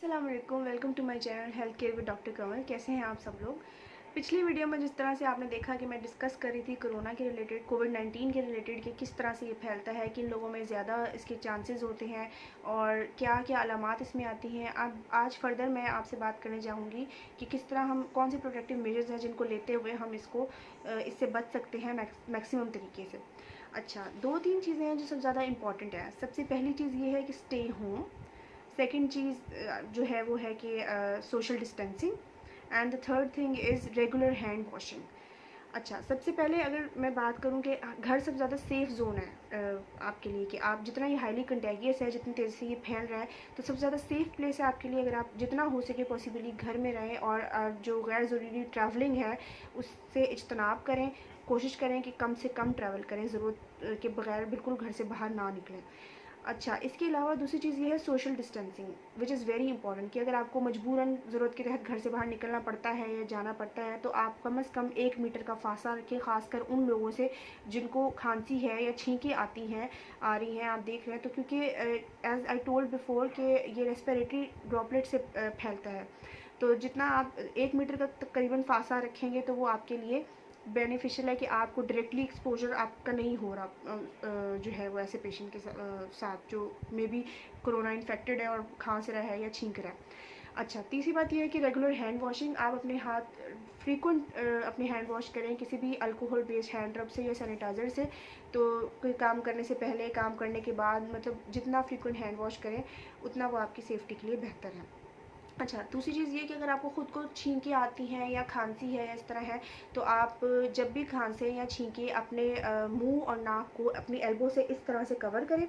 अस्सलाम वालेकुम, welcome to my channel health care with doctor Kamal. कैसे हैं आप सब लोग। पिछली वीडियो में जिस तरह से आपने देखा कि मैं डिस्कस कर रही थी कोरोना के रिलेटेड, कोविड-19 के रिलेटेड कि किस तरह से ये फैलता है, किन लोगों में ज़्यादा इसके चांसेस होते हैं और क्या क्या अलामात इसमें आती हैं। अब आज फर्दर मैं आपसे बात करने जाऊँगी कि किस तरह हम कौन से प्रोटेक्टिव मेजर्स हैं जिनको लेते हुए हम इससे बच सकते हैं मैक्सिमम तरीके से। अच्छा, 2-3 चीज़ें हैं जो सबसे ज़्यादा इंपॉर्टेंट है। सबसे पहली चीज़ ये है कि स्टे होम। सेकंड चीज़ जो है वो है कि social distancing and the third thing is regular hand washing. अच्छा, सबसे पहले अगर मैं बात करूं कि घर सबसे ज़्यादा सेफ़ जोन है आपके लिए, कि आप जितना ये हाईली कंटेगियस है, जितनी तेज़ी से ये फैल रहा है, तो सबसे ज़्यादा सेफ़ प्लेस है आपके लिए अगर आप जितना हो सके पॉसिबली घर में रहें और जो गैर ज़रूरी ट्रैवलिंग है उससे इज्तनाब करें। कोशिश करें कि कम से कम ट्रैवल करें, ज़रूरत के बगैर बिल्कुल घर से बाहर ना निकलें। अच्छा, इसके अलावा दूसरी चीज़ ये है social distancing, which is very important, कि अगर आपको मजबूरन ज़रूरत के तहत घर से बाहर निकलना पड़ता है या जाना पड़ता है तो आप कम से कम 1 मीटर का फासला रखें, ख़ासकर उन लोगों से जिनको खांसी है या छींकें आ रही हैं, आप देख रहे हैं। तो क्योंकि एज आई टोल्ड बिफोर कि ये रेस्पिरेटरी ड्रॉपलेट से फैलता है, तो जितना आप 1 मीटर का तकरीबन फासला रखेंगे तो वो आपके लिए बेनिफिशियल है कि आपको डायरेक्टली एक्सपोजर आपका नहीं हो रहा जो है वो ऐसे पेशेंट के साथ जो मे बी कोरोना इन्फेक्टेड है और खांस रहा है या छींक रहा है। अच्छा, तीसरी बात यह है कि रेगुलर हैंड वॉशिंग, आप अपने हाथ फ्रीक्वेंट अपने हैंड वॉश करें किसी भी अल्कोहल बेस्ड हैंड रब से या सैनिटाइज़र से। तो कोई काम करने से पहले, काम करने के बाद, मतलब जितना फ्रीक्वेंट हैंड वॉश करें उतना वो आपकी सेफ्टी के लिए बेहतर है। अच्छा, दूसरी चीज़ ये कि अगर आपको ख़ुद को छींकें आती हैं या खांसी है या इस तरह है, तो आप जब भी खांसें या छींकें अपने मुंह और नाक को अपनी एल्बो से इस तरह से कवर करें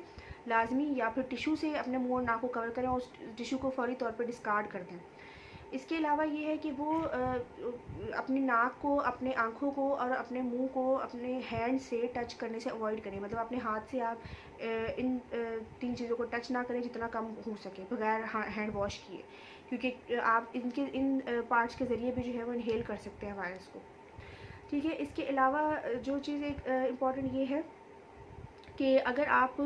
लाजमी, या फिर टिशू से अपने मुंह और नाक को कवर करें और उस टिशू को फौरी तौर पर डिस्कार्ड कर दें। इसके अलावा ये है कि वो अपनी नाक को, अपने आँखों को और अपने मुंह को अपने हैंड से टच करने से अवॉइड करें। मतलब अपने हाथ से आप इन 3 चीज़ों को टच ना करें जितना कम हो सके बगैर हैंड वॉश किए, क्योंकि आप इन पार्ट्स के ज़रिए भी जो है वो इनहेल कर सकते हैं वायरस को। ठीक है, इसके अलावा जो चीज़ एक इम्पॉर्टेंट ये है कि अगर आप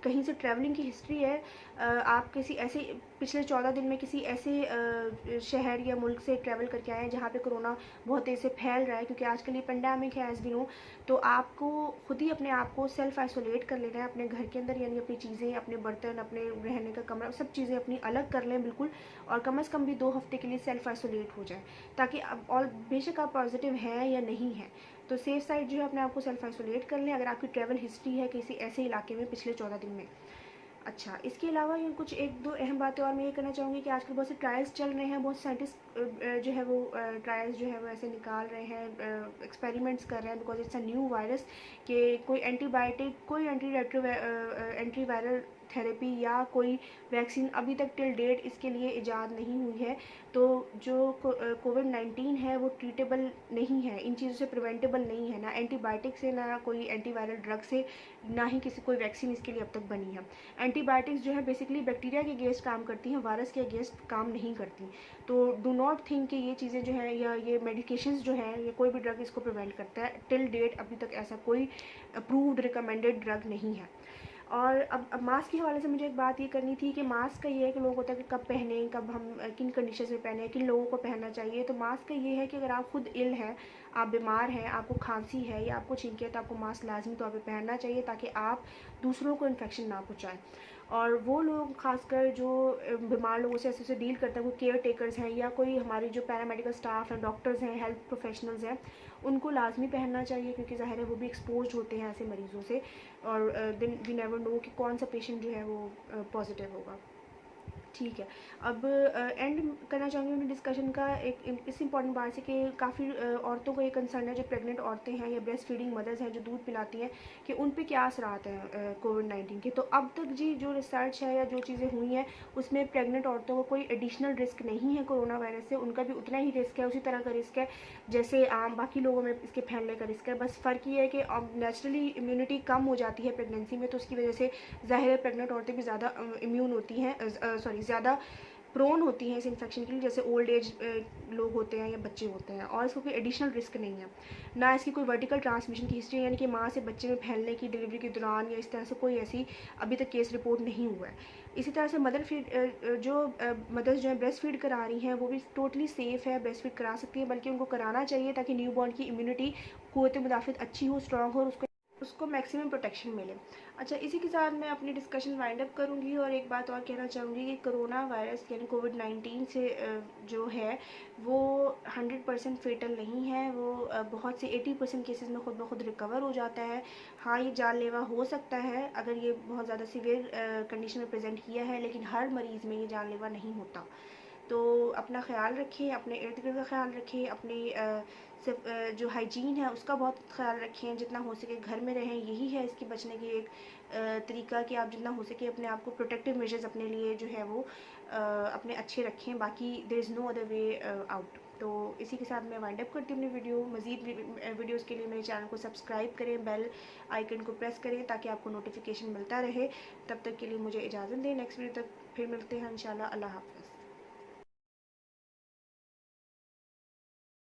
कहीं से ट्रैवलिंग की हिस्ट्री है, आप किसी ऐसे पिछले 14 दिन में किसी ऐसे शहर या मुल्क से ट्रैवल करके आए हैं जहाँ पे कोरोना बहुत तेज़ से फैल रहा है, क्योंकि आजकल ये पेंडेमिक है एज वी नो, तो आपको खुद ही अपने आप को सेल्फ आइसोलेट कर लेना है अपने घर के अंदर, यानी अपनी चीज़ें, अपने बर्तन, अपने रहने का कमरा, सब चीज़ें अपनी अलग कर लें बिल्कुल, और कम से कम भी 2 हफ्ते के लिए सेल्फ आइसोलेट हो जाए, ताकि अब और बेशक आप पॉजिटिव हैं या नहीं हैं तो सेफ साइड जो है अपने आप को सेल्फ आइसोलेट कर लें अगर आपकी ट्रैवल हिस्ट्री है किसी ऐसे इलाके में पिछले 14 दिन में। अच्छा, इसके अलावा ये कुछ 1-2 अहम बातें और मैं ये कहना चाहूँगी कि आजकल बहुत से ट्रायल्स चल रहे हैं, बहुत साइंटिस्ट जो है वो ट्रायल्स जो है वो ऐसे निकाल रहे हैं, एक्सपेरिमेंट्स कर रहे हैं, because it's a new virus, कि कोई एंटीबायोटिक, कोई एंटी वायरल थेरेपी या कोई वैक्सीन अभी तक टिल डेट इसके लिए ईजाद नहीं हुई है। तो जो कोविड-19 है वो ट्रीटेबल नहीं है, इन चीज़ों से प्रिवेंटेबल नहीं है, ना एंटीबायोटिक से, ना कोई एंटीवायरल ड्रग से, ना ही कोई वैक्सीन इसके लिए अब तक बनी है। एंटीबायोटिक्स जो है बेसिकली बैक्टीरिया के अगेंस्ट काम करती हैं, वायरस के अगेंस्ट काम नहीं करती। तो डू नॉट थिंक कि ये चीज़ें जो हैं या ये मेडिकेशंस जो हैं या कोई भी ड्रग इसको प्रिवेंट करता है। टिल डेट अभी तक ऐसा कोई अप्रूव्ड रिकमेंडेड ड्रग नहीं है। और अब मास्क के हवाले से मुझे एक बात ये करनी थी कि मास्क का ये है कि लोगों को होता है कि कब पहने, कब हम किन कंडीशंस में पहने, किन लोगों को पहनना चाहिए। तो मास्क का ये है कि अगर आप खुद इल हैं, आप बीमार हैं, आपको खांसी है या आपको छींके है, तो आपको मास्क लाजमी तौर पे पहनना चाहिए ताकि आप दूसरों को इन्फेक्शन ना पहुँचाएँ। और वो लोग खासकर जो बीमार लोगों से ऐसे डील करते हैं, कोई केयर टेकर्स हैं या कोई हमारी जो पैरामेडिकल स्टाफ हैं, डॉक्टर्स हैं, हेल्थ प्रोफेशनल्स हैं, उनको लाजमी पहनना चाहिए, क्योंकि ज़ाहिर है वो भी एक्सपोज होते हैं ऐसे मरीज़ों से, और देन वी नेवर नो कि कौन सा पेशेंट जो है वो पॉजिटिव होगा। ठीक है, अब एंड करना चाहूँगी अपनी डिस्कशन का एक इस इम्पॉर्टेंट बात से कि काफ़ी औरतों को ये कंसर्न है, जो प्रेग्नेंट औरतें हैं या ब्रेस्ट फीडिंग मदर्स हैं जो दूध पिलाती हैं, कि उन पे क्या असरात हैं कोविड-19 के। तो अब तक जी जो रिसर्च है या जो चीज़ें हुई हैं उसमें प्रेग्नेंट औरतों को कोई एडिशनल रिस्क नहीं है कोरोना वायरस से, उनका भी उतना ही रिस्क है, उसी तरह का रिस्क है जैसे आम बाकी लोगों में इसके फैलने का रिस्क है। बस फ़र्क ये है कि अब नेचुरली इम्यूनिटी कम हो जाती है प्रेगनेंसी में, तो उसकी वजह से ज़ाहिर है प्रेग्नेंट औरतें भी ज़्यादा इम्यून होती हैं, ज़्यादा प्रोन होती हैं इस इन्फेक्शन के लिए, जैसे ओल्ड एज लोग होते हैं या बच्चे होते हैं, और इसको कोई एडिशनल रिस्क नहीं है, ना इसकी कोई वर्टिकल ट्रांसमिशन की हिस्ट्री, यानी कि माँ से बच्चे में फैलने की डिलीवरी के दौरान या इस तरह से कोई ऐसी अभी तक केस रिपोर्ट नहीं हुआ है। इसी तरह से मदर्स जो है ब्रेस्ट फीड करा रही हैं वो भी टोटली सेफ़ है, ब्रेस्ट फीड करा सकती हैं, बल्कि उनको कराना चाहिए ताकि न्यू बॉर्न की इम्यूनिटी, क़ुव्वत मुदाफ़त अच्छी हो, स्ट्रॉन्ग हो, और उसको मैक्सिमम प्रोटेक्शन मिले। अच्छा, इसी के साथ मैं अपनी डिस्कशन वाइंड अप करूँगी, और एक बात और कहना चाहूँगी कि कोरोना वायरस यानी कोविड-19 से जो है वो 100% फेटल नहीं है। वो बहुत से 80% केसेस में खुद ब खुद रिकवर हो जाता है। हाँ, ये जानलेवा हो सकता है अगर ये बहुत ज़्यादा सीवियर कंडीशन में प्रेजेंट किया है, लेकिन हर मरीज़ में ये जानलेवा नहीं होता। तो अपना ख़्याल रखें, अपने इर्द गिर्द का ख़्याल रखें, अपनी सिर्फ जो हाइजीन है उसका बहुत ख़्याल रखें, जितना हो सके घर में रहें। यही है इसके बचने की एक तरीका कि आप जितना हो सके अपने आप को प्रोटेक्टिव मेजर्स अपने लिए जो है वो अपने अच्छे रखें। बाकी there is no other way out. तो इसी के साथ मैं वाइंड अप करती हूँ अपनी वीडियो। मज़ीद वीडियोज़ के लिए मेरे चैनल को सब्सक्राइब करें, बेल आइकन को प्रेस करें ताकि आपको नोटिफिकेशन मिलता रहे। तब तक के लिए मुझे इजाज़त दें, नेक्स्ट वीडियो तक फिर मिलते हैं इंशाल्लाह। अल्लाह हाफ़िज़।